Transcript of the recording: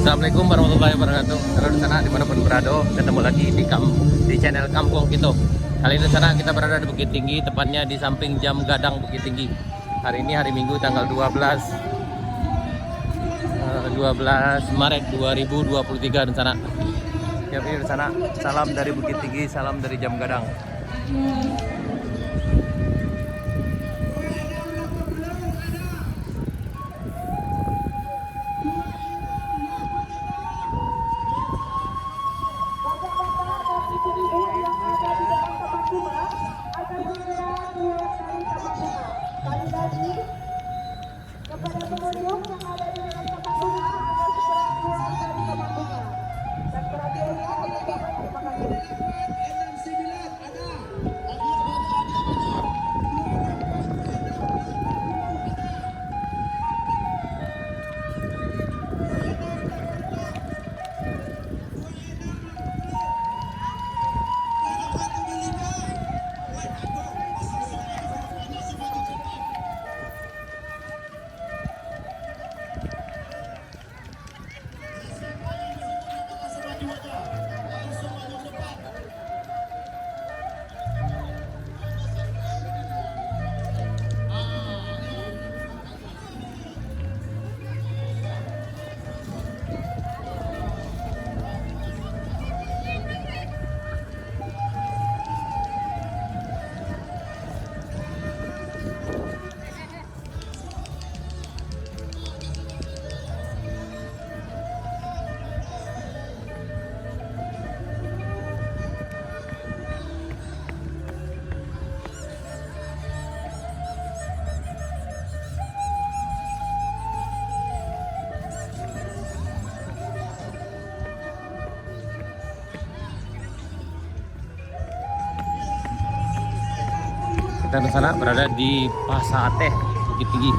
Assalamualaikum warahmatullahi wabarakatuh. Kalau di sana dimanapun berada, ketemu lagi di channel Kampung Kito. Kali ini di sana kita berada di Bukit Tinggi, tepatnya di samping Jam Gadang Bukit Tinggi. Hari ini hari Minggu tanggal 12 Maret 2023 di sana. Ya, di sana salam dari Bukit Tinggi, salam dari Jam Gadang. Kepada pengunjung yang ada di dalam tempat bunga agar segera keluar dari tempat bunga dan perhatiannya kami ucapkan terima kasih. Kita di sana berada di Pasate Bukit Tinggi.